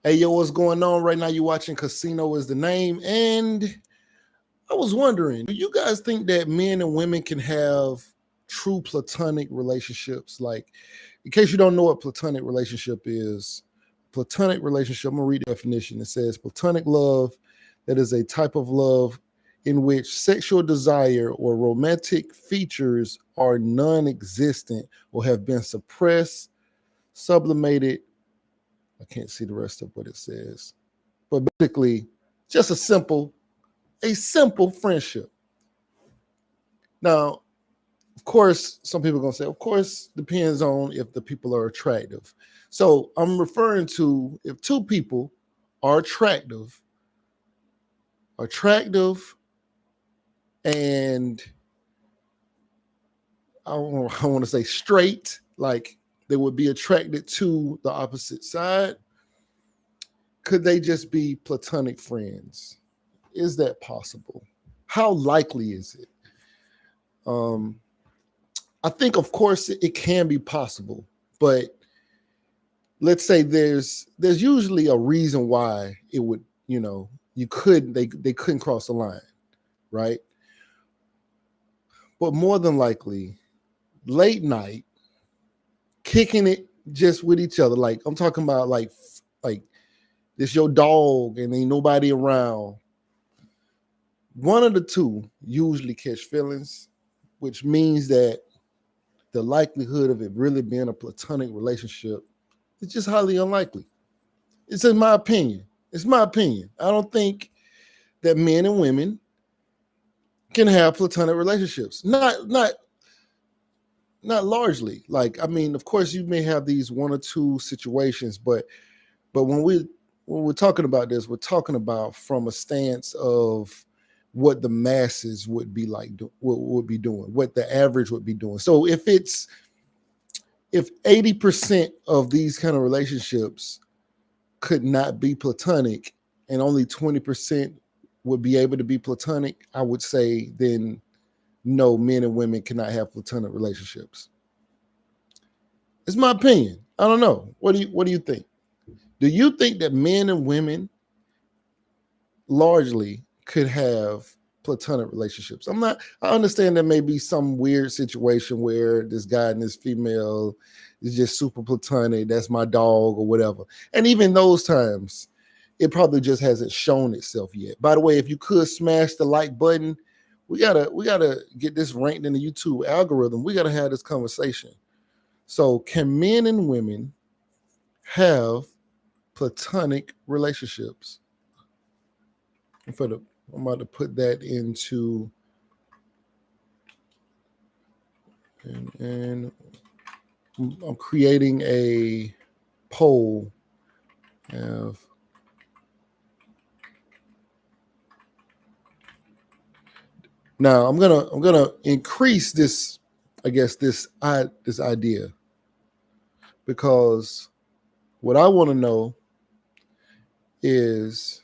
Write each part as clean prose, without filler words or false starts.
Hey, yo, what's going on right now? You're watching Casino is the Name. And I was wondering, do you guys think that men and women can have true platonic relationships? Like, in case you don't know what platonic relationship is, platonic relationship, I'm going to read the definition. It says platonic love, that is a type of love in which sexual desire or romantic features are non existent or have been suppressed, sublimated. I can't see the rest of what it says, but basically just a simple friendship. Now, of course, some people are gonna say, of course, depends on if the people are attractive. So I'm referring to if two people are attractive, and I want to say straight, like they would be attracted to the opposite side. Could they just be platonic friends? Is that possible? How likely is it? Um, I think, of course, it can be possible, but let's say there's usually a reason why it would, you couldn't they couldn't cross the line, right? But more than likely, late night, kicking it just with each other. Like I'm talking about, like this your dog and ain't nobody around. One of the two usually catch feelings, which means that the likelihood of it really being a platonic relationship is just highly unlikely. It's in my opinion. It's my opinion. I don't think that men and women can have platonic relationships. Not largely. Like, I mean, of course you may have these one or two situations, but when we're talking about this, we're talking about from a stance of what the masses would be like, what would be doing, what the average would be doing. So if 80% of these kind of relationships could not be platonic and only 20% would be able to be platonic, I would say then no, men and women cannot have platonic relationships. It's my opinion. I don't know. What do you think? Do you think that men and women largely could have platonic relationships? I understand there may be some weird situation where this guy and this female is just super platonic. That's my dog or whatever. And even those times, it probably just hasn't shown itself yet. By the way, if you could smash the like button, we gotta get this ranked in the YouTube algorithm. We gotta have this conversation. So, can men and women have platonic relationships? I'm about to put that into and I'm creating a poll. Have Now I'm gonna increase this, I guess this idea, because what I want to know is,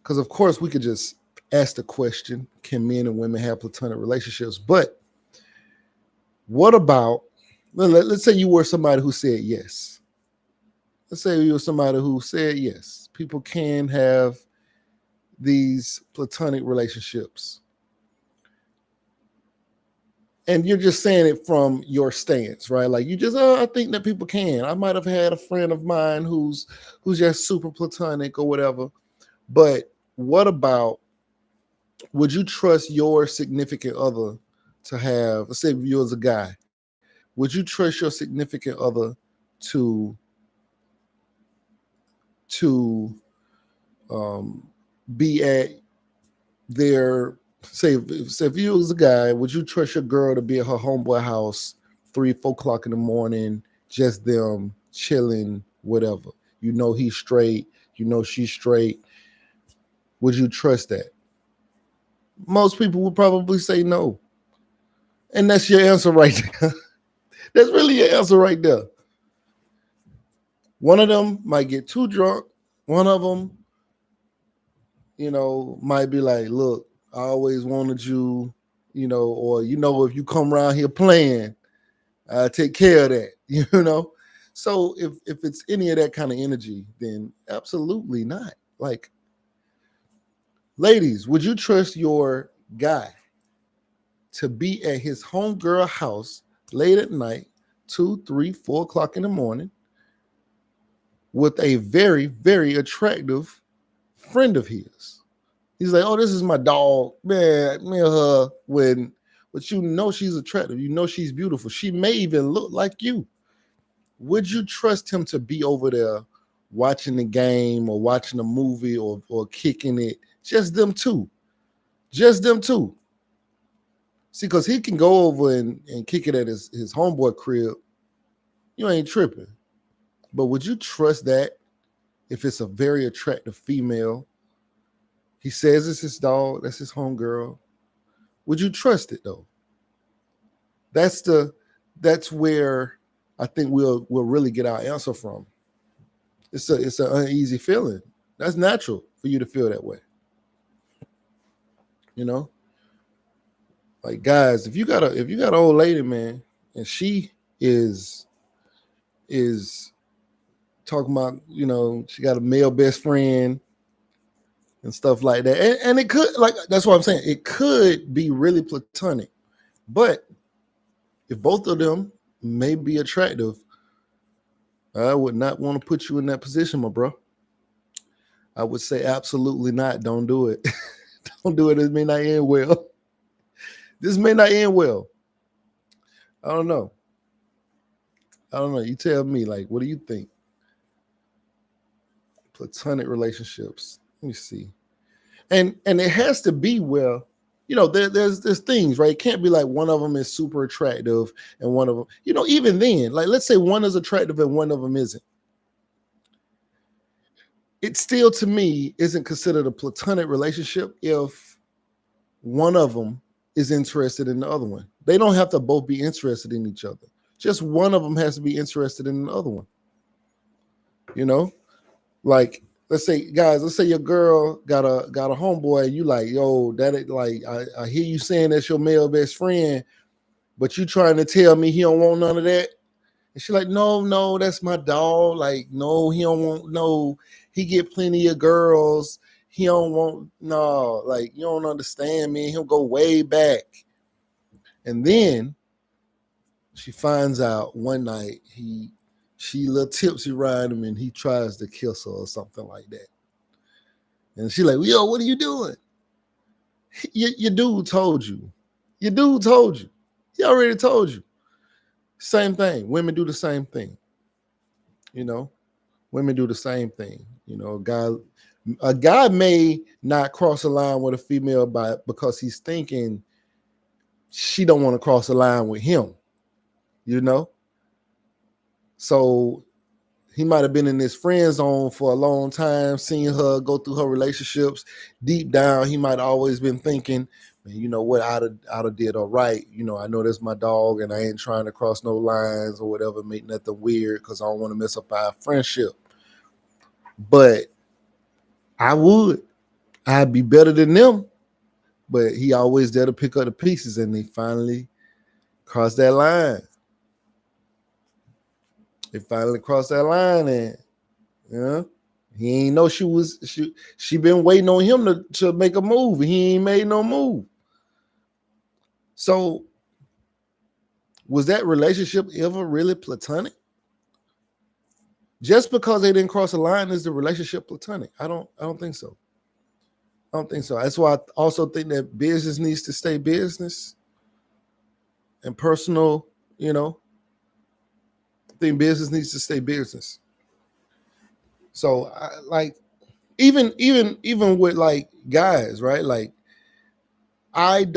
because of course we could just ask the question, can men and women have platonic relationships? But what about, let's say you were somebody who said yes. Let's say you were somebody who said yes. People can have these platonic relationships. And you're just saying it from your stance, right? Like you just, oh, I think that people can. I might have had a friend of mine who's just super platonic or whatever. But what about, would you trust your significant other to have, let's say you as a guy, would you trust your significant other to to um, be at their, say if you was a guy, would you trust your girl to be at her homeboy house 3, 4 o'clock in the morning, just them chilling, whatever? You know he's straight, you know she's straight. Would you trust that? Most people would probably say no. And that's your answer right there. That's really your answer right there. One of them might get too drunk. One of them, might be like, look, I always wanted you, or if you come around here playing, I take care of that, you know. So if it's any of that kind of energy, then absolutely not. Like, ladies, would you trust your guy to be at his homegirl house late at night, 2, 3, 4 o'clock in the morning, with a very, very attractive friend of his? He's like, oh, this is my dog, man. Me and her, but you know she's attractive. You know she's beautiful. She may even look like you. Would you trust him to be over there watching the game or watching a movie or kicking it? Just them two. Just them two. See, because he can go over and kick it at his homeboy crib. You ain't tripping. But would you trust that if it's a very attractive female? He says it's his dog, that's his homegirl. Would you trust it though? That's where I think we'll really get our answer from. It's an uneasy feeling. That's natural for you to feel that way. You know, like guys, if you got an old lady, man, and she is talking about, she got a male best friend and stuff like that, and it could, like, that's what I'm saying. It could be really platonic, but if both of them may be attractive, I would not want to put you in that position, my bro. I would say absolutely not. Don't do it. Don't do it. This may not end well. This may not end well. I don't know. You tell me, like, what do you think? Platonic relationships. Let me see. And it has to be, well, there's things, right? It can't be like one of them is super attractive and one of them, even then, like, let's say one is attractive and one of them isn't. It still, to me, isn't considered a platonic relationship if one of them is interested in the other one. They don't have to both be interested in each other. Just one of them has to be interested in the other one. Like, let's say your girl got a homeboy and you like, yo, I hear you saying that's your male best friend, but you trying to tell me he don't want none of that. And she's like, no, that's my dog. Like, no, he don't want, no, he get plenty of girls. He don't want, no, like, you don't understand, man. He'll go way back. And then she finds out one night she a little tipsy riding him and he tries to kiss her or something like that. And she like, yo, what are you doing? Your dude told you. Your dude told you. He already told you. Same thing. Women do the same thing. Women do the same thing. A guy may not cross a line with a female because he's thinking she don't want to cross a line with him. So he might have been in this friend zone for a long time, seeing her go through her relationships. Deep down, he might have always been thinking, man, you know what, I'd have did all right. I know that's my dog and I ain't trying to cross no lines or whatever, make nothing weird because I don't want to mess up our friendship. But I'd be better than them. But he always there to pick up the pieces, and they finally crossed that line. They finally crossed that line, and he ain't know she been waiting on him to make a move. He ain't made no move. So was that relationship ever really platonic? Just because they didn't cross the line, is the relationship platonic? I don't think so. I don't think so. That's why I also think that business needs to stay business and personal, I think business needs to stay business. So even with like guys, right? Like I'm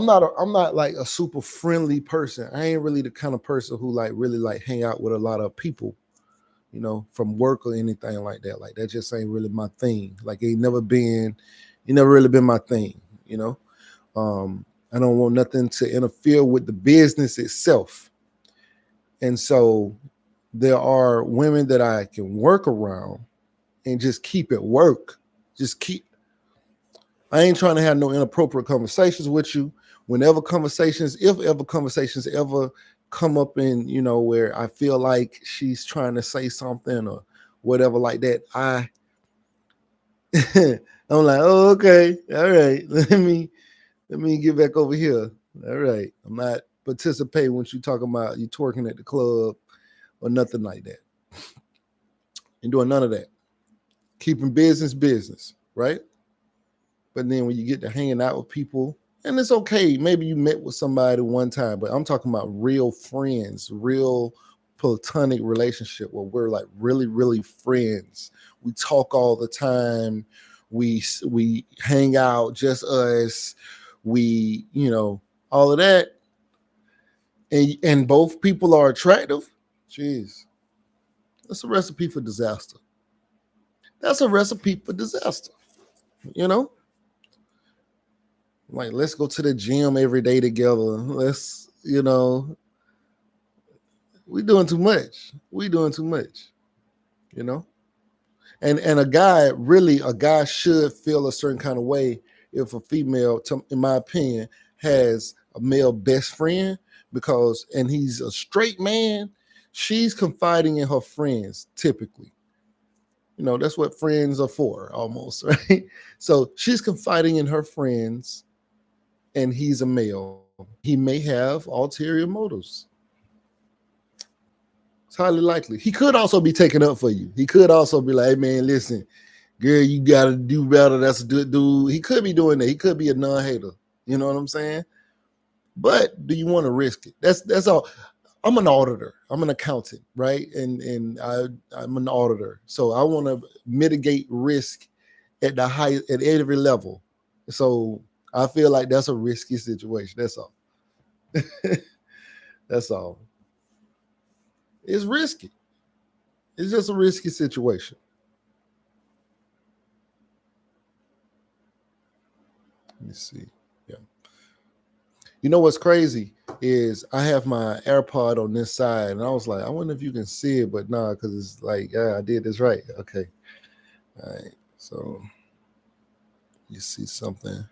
not like a super friendly person. I ain't really the kind of person who like really like hang out with a lot of people, from work or anything like that. Like that just ain't really my thing. Like it never really been my thing, I don't want nothing to interfere with the business itself. And so there are women that I can work around and just keep at work. I ain't trying to have no inappropriate conversations with you. If ever conversations ever come up in, where I feel like she's trying to say something or whatever like that, I'm like, oh, okay, all right, let me get back over here. All right, I'm not participating when you talking about you twerking at the club or nothing like that. Ain't doing none of that. Keeping business, right? But then when you get to hanging out with people, and it's okay, maybe you met with somebody one time, but I'm talking about real friends, real platonic relationship where we're like really, really friends. We talk all the time. We hang out, just us. We, all of that, and both people are attractive. Jeez, that's a recipe for disaster. That's a recipe for disaster. You know, like let's go to the gym every day together. Let's, we doing too much. We doing too much. You know, and a guy should feel a certain kind of way if a female, in my opinion, has a male best friend because, and he's a straight man. She's confiding in her friends typically. That's what friends are for, almost, right? So she's confiding in her friends, and he's a male. He may have ulterior motives. It's highly likely. He could also be taking up for you. He could also be like, hey, man, listen, girl, you got to do better. That's a good dude. He could be doing that. He could be a non-hater. You know what I'm saying? But do you want to risk it? That's all. I'm an auditor. I'm an accountant, right? I'm an auditor. So I want to mitigate risk at every level. So I feel like that's a risky situation. That's all. That's all. It's risky. It's just a risky situation. Let me see. Yeah. You know what's crazy is I have my AirPod on this side, and I was like, I wonder if you can see it, but nah, because it's like, yeah, I did this right. Okay. All right. So you see something.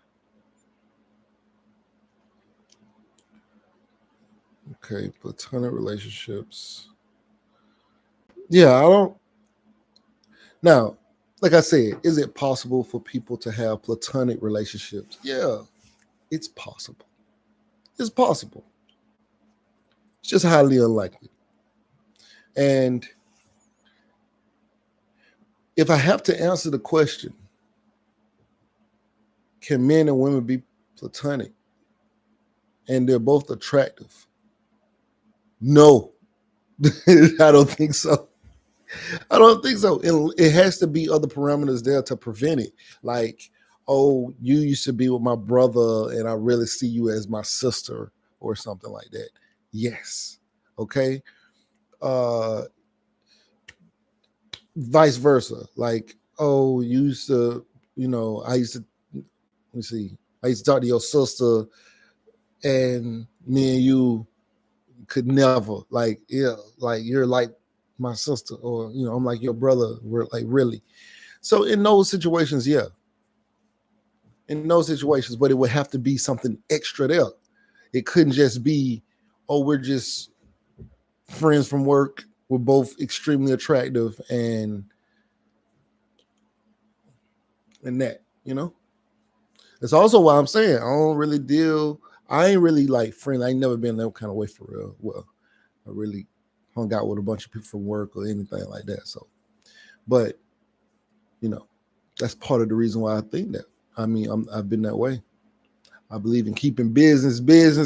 Okay, platonic relationships. Yeah, I don't. Now, like I said, is it possible for people to have platonic relationships? Yeah, it's possible. It's possible. It's just highly unlikely. And if I have to answer the question, can men and women be platonic and they're both attractive? No, I don't think so. I don't think so. It has to be other parameters there to prevent it. Like, oh, you used to be with my brother and I really see you as my sister or something like that. Yes. Okay. Uh Vice versa. Like, oh, you used to, I used to, let me see, I used to talk to your sister and me and you could never, like, yeah, like you're like my sister, or I'm like your brother. We're like, really. So in those situations, yeah, in those situations, but it would have to be something extra there. It couldn't just be, oh, we're just friends from work. We're both extremely attractive, and that, It's also why I'm saying I don't really deal. I ain't really like friends. I ain't never been that kind of way for real. Well, I really hung out with a bunch of people from work or anything like that. So, but you know, that's part of the reason why I think that. I mean, I've been that way. I believe in keeping business,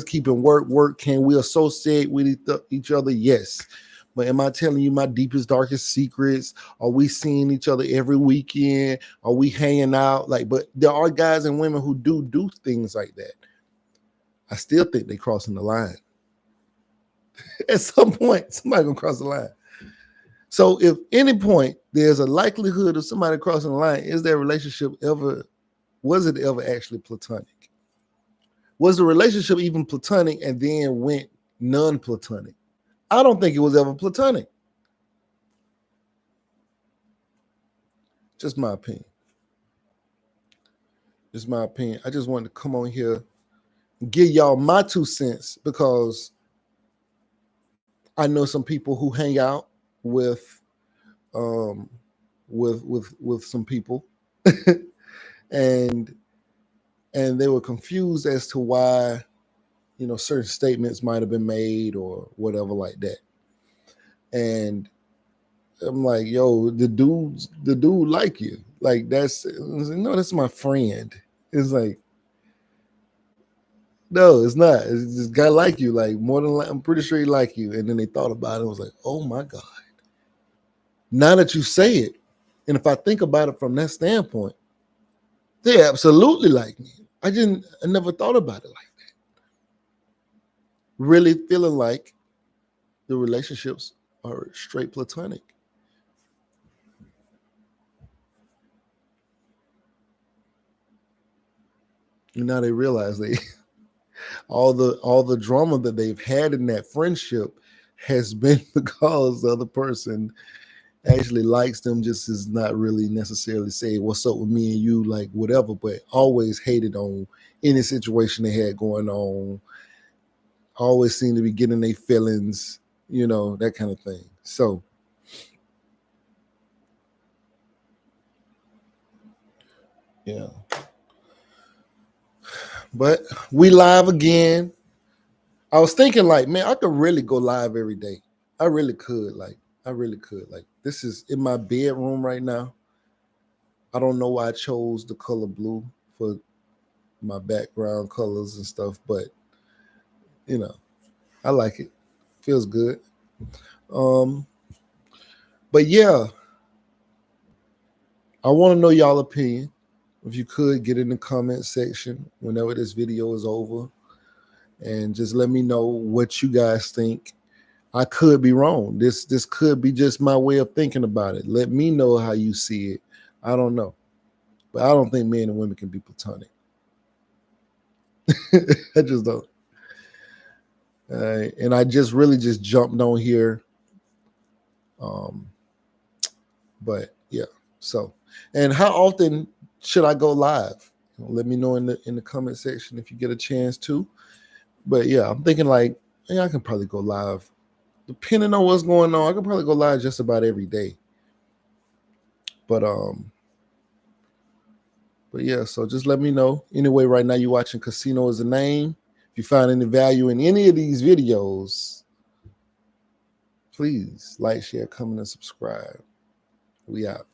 keeping work. Can we associate with each other? Yes. But am I telling you my deepest, darkest secrets? Are we seeing each other every weekend? Are we hanging out? Like, but there are guys and women who do things like that. I still think they crossing the line. At some point, somebody gonna cross the line. So if any point there's a likelihood of somebody crossing the line, is that relationship ever, was it ever actually platonic? Was the relationship even platonic and then went non-platonic? I don't think it was ever platonic. Just my opinion. Just my opinion. I just wanted to come on here and give y'all my 2 cents because I know some people who hang out with um with some people and they were confused as to why, certain statements might have been made or whatever like that. And I'm like, yo, the dude like you. Like that's no, that's my friend. It's like, no, it's not. It's this guy like you, like more than I'm pretty sure he like you. And then they thought about it and was like, oh my God. Now that you say it, and if I think about it from that standpoint, they absolutely like me. I never thought about it like that. Really feeling like the relationships are straight platonic. And now they realize they all the drama that they've had in that friendship has been because the other person actually likes them, just is not really necessarily saying what's up with me and you, like whatever, but always hated on any situation they had going on, always seem to be getting their feelings, that kind of thing. So yeah. But we live again. I was thinking like, man, I could really go live every day. I really could. Like, I really could. Like, this is in my bedroom right now. I don't know why I chose the color blue for my background colors and stuff, but you know, I like it. Feels good. Um, but yeah, I want to know y'all opinion. If you could get in the comment section whenever this video is over, and just let me know what you guys think. I could be wrong. This could be just my way of thinking about it. Let me know how you see it. I don't know, but I don't think men and women can be platonic. I just don't. And I just really just jumped on here. Um, but yeah. So, and how often should I go live? Let me know in the comment section if you get a chance to. But yeah, I'm thinking like, yeah, I can probably go live depending on what's going on. I can probably go live just about every day. But yeah, so just let me know. Anyway, right now you're watching Casino is a Name. If you find any value in any of these videos, please like, share, comment, and subscribe. We out.